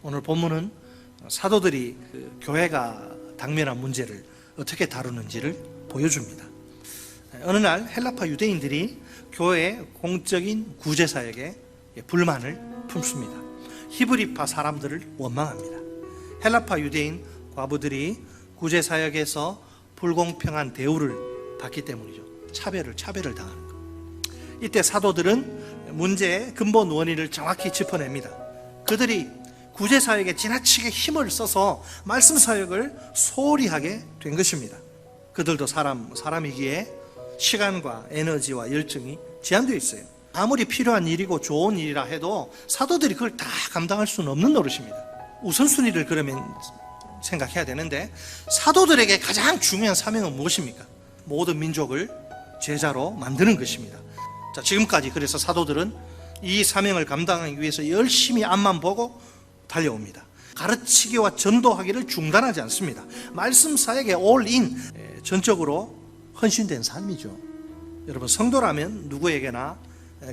오늘 본문은 사도들이 교회가 당면한 문제를 어떻게 다루는지를 보여줍니다. 어느 날 헬라파 유대인들이 교회의 공적인 구제사역에 불만을 품습니다. 히브리파 사람들을 원망합니다. 헬라파 유대인 과부들이 구제사역에서 불공평한 대우를 받기 때문이죠. 차별을 당하는 것. 이때 사도들은 문제의 근본 원인을 정확히 짚어냅니다. 그들이 구제사역에 지나치게 힘을 써서 말씀사역을 소홀히 하게 된 것입니다. 그들도 사람이기에 시간과 에너지와 열정이 제한되어 있어요. 아무리 필요한 일이고 좋은 일이라 해도 사도들이 그걸 다 감당할 수는 없는 노릇입니다. 우선순위를 그러면 생각해야 되는데, 사도들에게 가장 중요한 사명은 무엇입니까? 모든 민족을 제자로 만드는 것입니다. 자, 지금까지 그래서 사도들은 이 사명을 감당하기 위해서 열심히 앞만 보고 달려옵니다. 가르치기와 전도하기를 중단하지 않습니다. 말씀 사역에 올인, 전적으로 헌신된 삶이죠. 여러분, 성도라면 누구에게나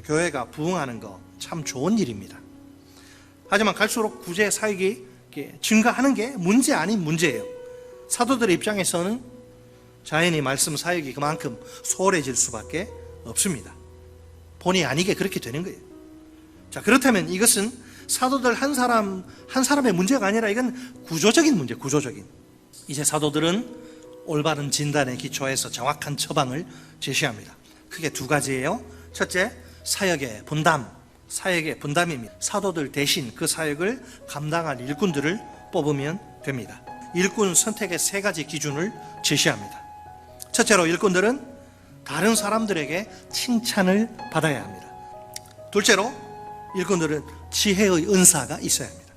교회가 부흥하는 거 참 좋은 일입니다. 하지만 갈수록 구제 사역이 증가하는 게 문제 아닌 문제예요. 사도들의 입장에서는 자연히 말씀 사역이 그만큼 소홀해질 수밖에 없습니다. 본의 아니게 그렇게 되는 거예요. 자, 그렇다면 이것은 사도들 한 사람의 문제가 아니라 이건 구조적인 문제, 구조적인. 이제 사도들은 올바른 진단에 기초해서 정확한 처방을 제시합니다. 크게 두 가지예요. 첫째, 사역의 분담입니다. 사도들 대신 그 사역을 감당할 일꾼들을 뽑으면 됩니다. 일꾼 선택의 세 가지 기준을 제시합니다. 첫째로, 일꾼들은 다른 사람들에게 칭찬을 받아야 합니다. 둘째로, 일꾼들은 지혜의 은사가 있어야 합니다.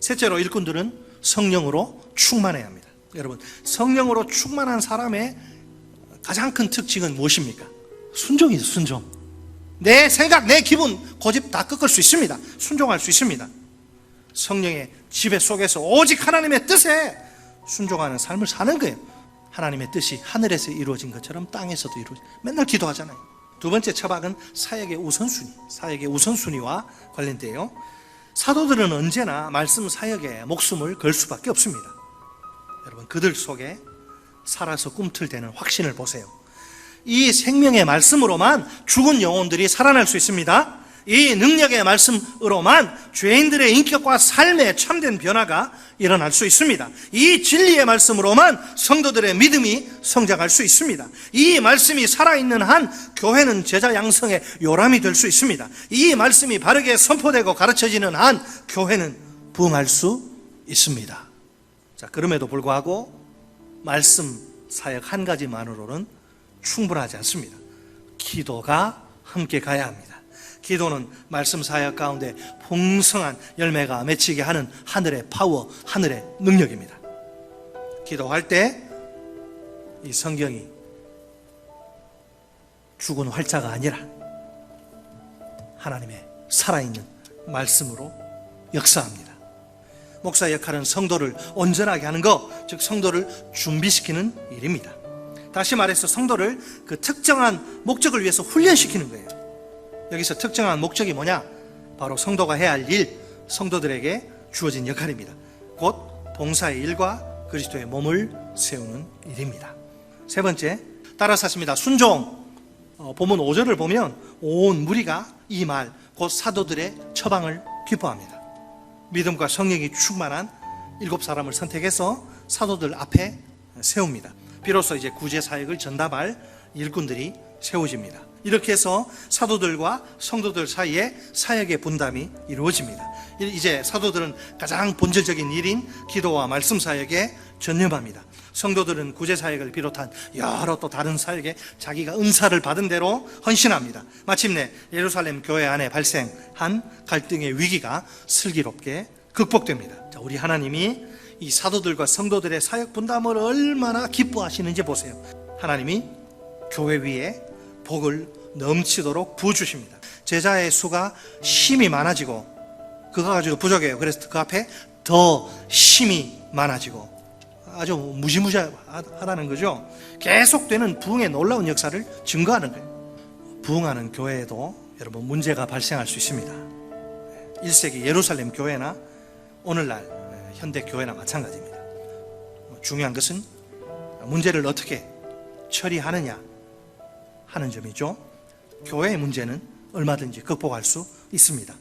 셋째로, 일꾼들은 성령으로 충만해야 합니다. 여러분, 성령으로 충만한 사람의 가장 큰 특징은 무엇입니까? 순종이죠. 순종. 내 생각, 내 기분, 고집 다 꺾을 수 있습니다. 순종할 수 있습니다. 성령의 지배 속에서 오직 하나님의 뜻에 순종하는 삶을 사는 거예요. 하나님의 뜻이 하늘에서 이루어진 것처럼 땅에서도 맨날 기도하잖아요. 두 번째 처방은 사역의 우선순위와 관련돼요. 사도들은 언제나 말씀 사역에 목숨을 걸 수밖에 없습니다. 여러분, 그들 속에 살아서 꿈틀대는 확신을 보세요. 이 생명의 말씀으로만 죽은 영혼들이 살아날 수 있습니다. 이 능력의 말씀으로만 죄인들의 인격과 삶에 참된 변화가 일어날 수 있습니다. 이 진리의 말씀으로만 성도들의 믿음이 성장할 수 있습니다. 이 말씀이 살아있는 한 교회는 제자 양성의 요람이 될 수 있습니다. 이 말씀이 바르게 선포되고 가르쳐지는 한 교회는 부흥할 수 있습니다. 자, 그럼에도 불구하고 말씀 사역 한 가지만으로는 충분하지 않습니다. 기도가 함께 가야 합니다. 기도는 말씀 사역 가운데 풍성한 열매가 맺히게 하는 하늘의 파워, 하늘의 능력입니다. 기도할 때 이 성경이 죽은 활자가 아니라 하나님의 살아있는 말씀으로 역사합니다. 목사의 역할은 성도를 온전하게 하는 것, 즉 성도를 준비시키는 일입니다. 다시 말해서 성도를 그 특정한 목적을 위해서 훈련시키는 거예요. 여기서 특정한 목적이 뭐냐? 바로 성도가 해야 할 일, 성도들에게 주어진 역할입니다. 곧 봉사의 일과 그리스도의 몸을 세우는 일입니다. 세 번째, 따라서 하십니다. 순종. 본문 5절을 보면 온 무리가 이 말, 곧 사도들의 처방을 기뻐합니다. 믿음과 성령이 충만한 7사람을 선택해서 사도들 앞에 세웁니다. 비로소 이제 구제 사역을 전담할 일꾼들이 세워집니다. 이렇게 해서 사도들과 성도들 사이에 사역의 분담이 이루어집니다. 이제 사도들은 가장 본질적인 일인 기도와 말씀 사역에 전념합니다. 성도들은 구제 사역을 비롯한 여러 또 다른 사역에 자기가 은사를 받은 대로 헌신합니다. 마침내 예루살렘 교회 안에 발생한 갈등의 위기가 슬기롭게 극복됩니다. 자, 우리 하나님이 이 사도들과 성도들의 사역 분담을 얼마나 기뻐하시는지 보세요. 하나님이 교회 위에 복을 넘치도록 부어주십니다. 제자의 수가 힘이 많아지고 그거 가지고 부족해요. 그래서 그 앞에 더 힘이 많아지고 아주 무시무시하다는 거죠. 계속되는 부흥의 놀라운 역사를 증거하는 거예요. 부흥하는 교회에도 여러분 문제가 발생할 수 있습니다. 1세기 예루살렘 교회나 오늘날 현대 교회나 마찬가지입니다. 중요한 것은 문제를 어떻게 처리하느냐 하는 점이죠. 교회의 문제는 얼마든지 극복할 수 있습니다.